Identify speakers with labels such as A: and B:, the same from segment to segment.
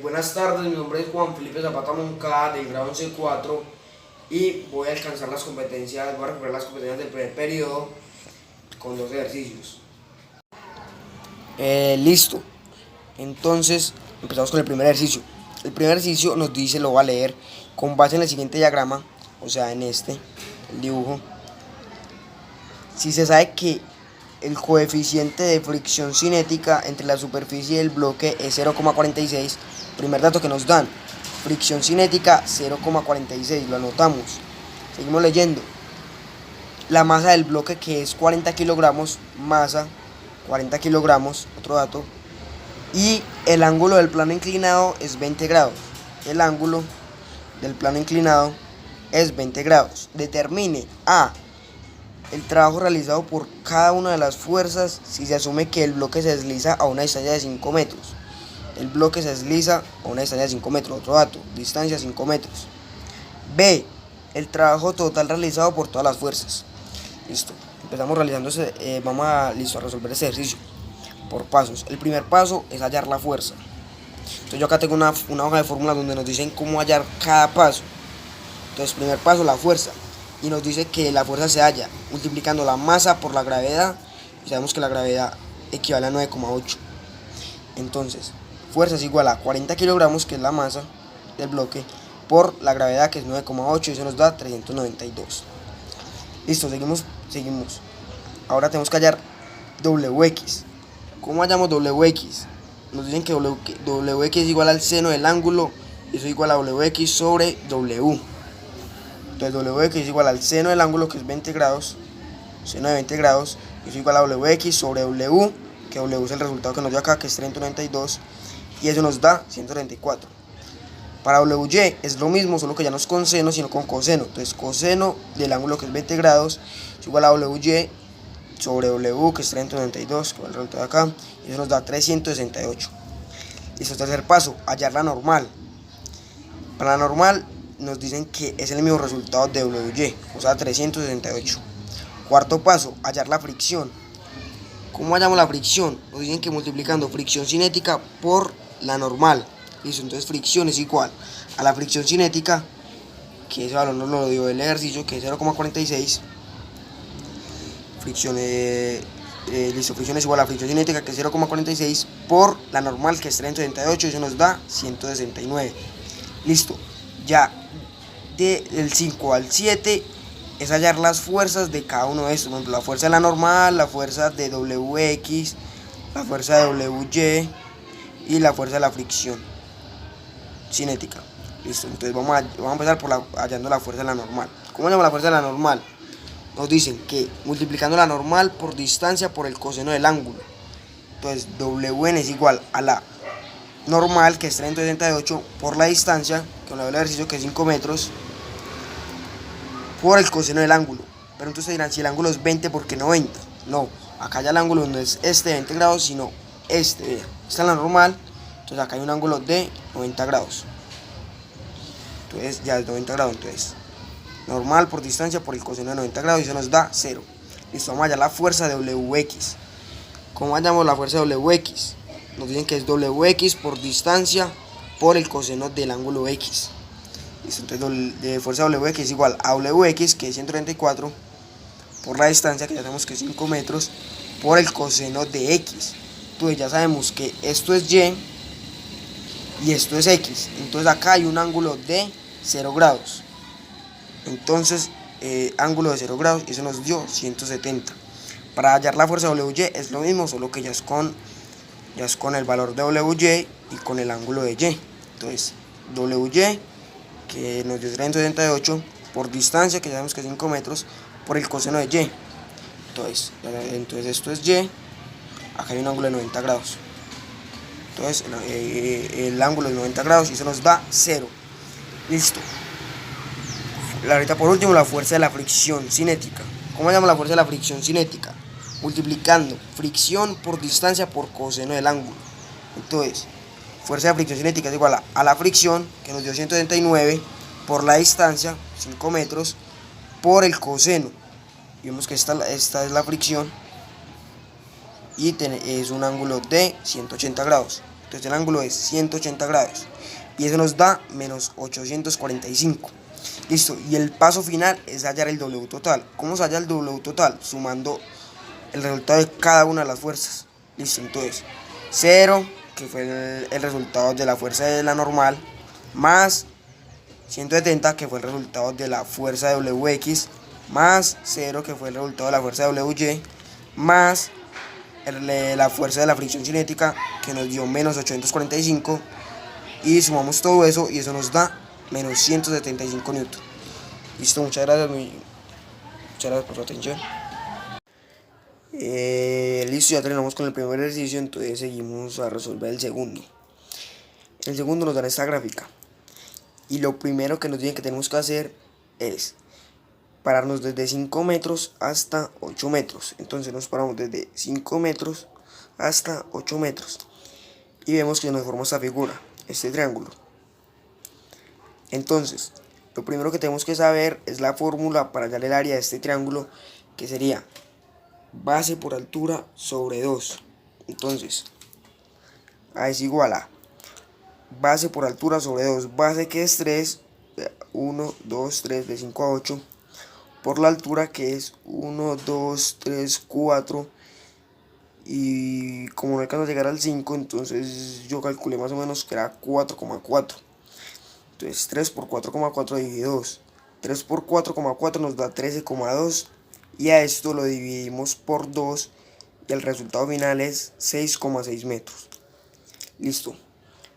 A: Buenas tardes, mi nombre es Juan Felipe Zapata Moncada del grado 11.4 y voy a alcanzar las competencias, voy a recuperar las competencias del primer periodo con dos ejercicios. Listo, entonces empezamos con el primer ejercicio. El primer ejercicio nos dice, lo voy a leer, con base en el siguiente diagrama, o sea en el dibujo. Si se sabe que el coeficiente de fricción cinética entre la superficie del bloque es 0,46, primer dato que nos dan, fricción cinética 0,46, lo anotamos. Seguimos leyendo. La masa del bloque, que es 40 kilogramos, masa 40 kilogramos, otro dato. Y el ángulo del plano inclinado es 20 grados. El ángulo del plano inclinado es 20 grados. Determine A, el trabajo realizado por cada una de las fuerzas si se asume que el bloque se desliza a una distancia de 5 metros. El bloque se desliza a una distancia de 5 metros. Otro dato, distancia 5 metros. B, el trabajo total realizado por todas las fuerzas. Listo, empezamos realizando vamos a resolver ese ejercicio por pasos. El primer paso es hallar la fuerza. Entonces yo acá tengo una hoja de fórmulas donde nos dicen cómo hallar cada paso. Entonces primer paso, la fuerza. Y nos dice que la fuerza se halla multiplicando la masa por la gravedad. Y sabemos que la gravedad equivale a 9,8. Entonces, fuerza es igual a 40 kilogramos, que es la masa del bloque, por la gravedad, que es 9,8, y eso nos da 392. Listo, seguimos. Ahora tenemos que hallar WX. ¿Cómo hallamos WX? Nos dicen que WX es igual al seno del ángulo, y eso es igual a WX sobre W. Entonces WX es igual al seno del ángulo, que es 20 grados, seno de 20 grados, y eso es igual a WX sobre W, que W es el resultado que nos dio acá, que es 392, y eso nos da 134. Para WY es lo mismo, solo que ya no es con seno, sino con coseno. Entonces coseno del ángulo, que es 20 grados, es igual a WY sobre W, que es 392, que es el resultado de acá, y eso nos da 368. Listo, tercer paso, hallar la normal. Para la normal nos dicen que es el mismo resultado de WY, o sea 368. Cuarto paso, hallar la fricción. ¿Cómo hallamos la fricción? Nos dicen que multiplicando fricción cinética por la normal. Listo, entonces fricción es igual a la fricción cinética, que ese valor nos lo dio el ejercicio, que es 0,46. Fricción es igual a la fricción cinética, que es 0,46, por la normal, que es 368, y eso nos da 169. Listo, ya del 5 al 7 es hallar las fuerzas de cada uno de estos. Por ejemplo, la fuerza de la normal, la fuerza de WX, la fuerza de WY y la fuerza de la fricción cinética. Listo, entonces vamos a empezar por hallando la fuerza de la normal. ¿Cómo hallamos la fuerza de la normal? Nos dicen que multiplicando la normal por distancia por el coseno del ángulo. Entonces WN es igual a la normal, que es 368, por la distancia, que nos da el ejercicio, que es 5 metros, por el coseno del ángulo. Pero entonces dirán, si el ángulo es 20, ¿por qué 90? No, acá ya el ángulo no es este de 20 grados, sino este, vean. Esta es la normal, entonces acá hay un ángulo de 90 grados. Entonces ya es 90 grados, entonces normal por distancia por el coseno de 90 grados, y eso nos da 0. Listo, vamos a hallar la fuerza de WX. ¿Cómo hallamos la fuerza de WX? Nos dicen que es WX por distancia por el coseno del ángulo X. Listo, entonces de fuerza WX es igual a WX, que es 134, por la distancia, que ya sabemos que es 5 metros, por el coseno de X. Entonces ya sabemos que esto es Y y esto es X. Entonces acá hay un ángulo de 0 grados. Entonces ángulo de 0 grados, y eso nos dio 170. Para hallar la fuerza WY es lo mismo, solo que ya es con el valor de WY y con el ángulo de Y. Entonces WY, que nos dio 378, por distancia, que ya sabemos que es 5 metros, por el coseno de Y. Entonces esto es Y, acá hay un ángulo de 90 grados. Entonces el ángulo de 90 grados, y eso nos da 0. Listo. Ahorita por último, la fuerza de la fricción cinética. ¿Cómo se llama la fuerza de la fricción cinética? Multiplicando fricción por distancia por coseno del ángulo. Entonces, fuerza de fricción cinética es igual a la fricción, que nos dio 179, por la distancia, 5 metros, por el coseno. Y vemos que esta es la fricción, y es un ángulo de 180 grados. Entonces el ángulo es 180 grados. Y eso nos da menos 845. Listo, y el paso final es hallar el W total. ¿Cómo se halla el W total? Sumando el resultado de cada una de las fuerzas. Listo, entonces 0, que fue el resultado de la fuerza de la normal, más 170, que fue el resultado de la fuerza de WX, más 0, que fue el resultado de la fuerza de WY, más la fuerza de la fricción cinética, que nos dio menos 845, y sumamos todo eso y eso nos da menos 175 newton. Listo, muchas gracias por su atención. Listo, ya terminamos con el primer ejercicio, entonces seguimos a resolver el segundo. El segundo nos da esta gráfica. Y lo primero que nos dicen que tenemos que hacer es pararnos desde 5 metros hasta 8 metros. Entonces nos paramos desde 5 metros hasta 8 metros. Y vemos que nos forma esta figura, este triángulo. Entonces, lo primero que tenemos que saber es la fórmula para hallar el área de este triángulo, que sería base por altura sobre 2. Entonces, A es igual a base por altura sobre 2. Base que es 3, 1, 2, 3, de 5 a 8. Por la altura que es 1, 2, 3, 4. Y como no alcanzo a llegar al 5, entonces yo calculé más o menos que era 4,4. Entonces 3 por 4,4 dividido 2. 3 por 4,4 nos da 13,2. Y a esto lo dividimos por 2. Y el resultado final es 6,6 metros. Listo.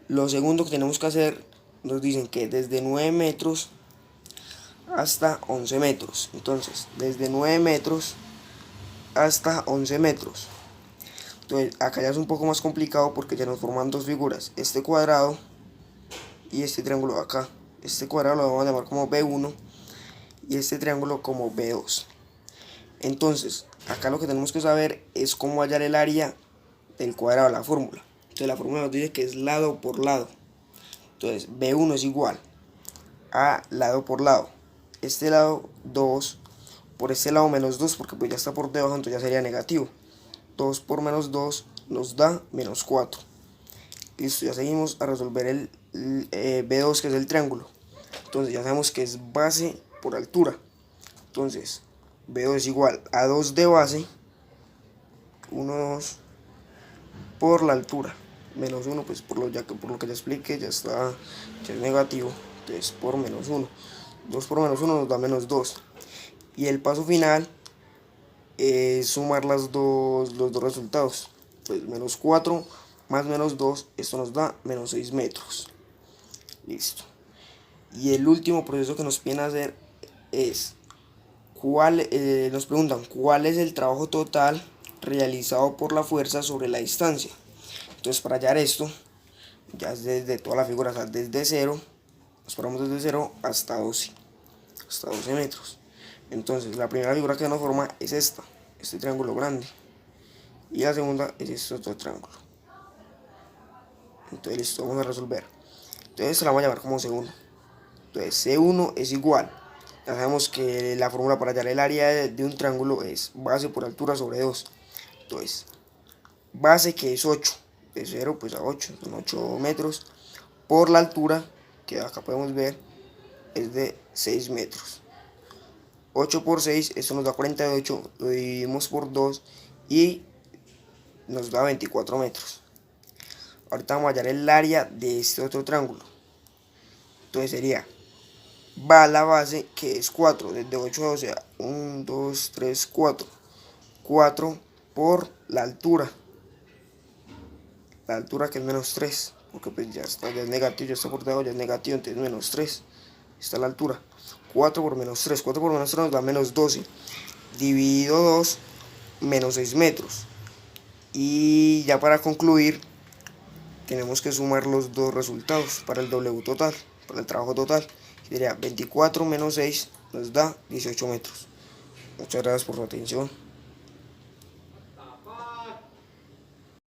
A: Lo segundo que tenemos que hacer, nos dicen que desde 9 metros hasta 11 metros. Entonces, desde 9 metros hasta 11 metros. Entonces, acá ya es un poco más complicado porque ya nos forman dos figuras. Este cuadrado y este triángulo de acá. Este cuadrado lo vamos a llamar como B1 y este triángulo como B2. Entonces, acá lo que tenemos que saber es cómo hallar el área del cuadrado, la fórmula. Entonces, la fórmula nos dice que es lado por lado. Entonces, B1 es igual a lado por lado. Este lado 2, por este lado menos 2, porque pues ya está por debajo, entonces ya sería negativo. 2 por menos 2 nos da menos 4. Listo, ya seguimos a resolver el B2, que es el triángulo. Entonces ya sabemos que es base por altura. Entonces B2 es igual a 2 de base, 1, 2, por la altura, menos 1, pues por lo que ya expliqué, ya es negativo. Entonces por menos 1. 2 por menos 1 nos da menos 2. Y el paso final es sumar los dos resultados. Pues menos 4 más menos 2, esto nos da menos 6 metros. Listo. Y el último proceso que nos piden hacer es, nos preguntan cuál es el trabajo total realizado por la fuerza sobre la distancia. Entonces para hallar esto, ya es desde toda la figura, o sea, desde 0, nos paramos desde 0 hasta 12 metros. Entonces la primera figura que nos forma es esta, este triángulo grande, y la segunda es este otro triángulo. Entonces listo, vamos a resolver. Entonces se la vamos a llamar como C1. Entonces C1 es igual, ya sabemos que la fórmula para hallar el área de un triángulo es base por altura sobre 2. Entonces base, que es 8, de 0 pues a 8, son 8 metros, por la altura, que acá podemos ver, es de 6 metros. 8 por 6, esto nos da 48, lo dividimos por 2 y nos da 24 metros. Ahorita vamos a hallar el área de este otro triángulo. Entonces sería, va a la base, que es 4, desde 8 a 12, 1, 2, 3, 4. 4 por la altura que es menos 3, porque pues ya está, ya es negativo, ya está por debajo, ya es negativo, entonces menos 3. Está la altura. 4 por menos 3, 4 por menos 3 nos da menos 12. Dividido 2, menos 6 metros. Y ya para concluir, tenemos que sumar los dos resultados para el W total, para el trabajo total. Sería 24 menos 6 nos da 18 metros. Muchas gracias por su atención.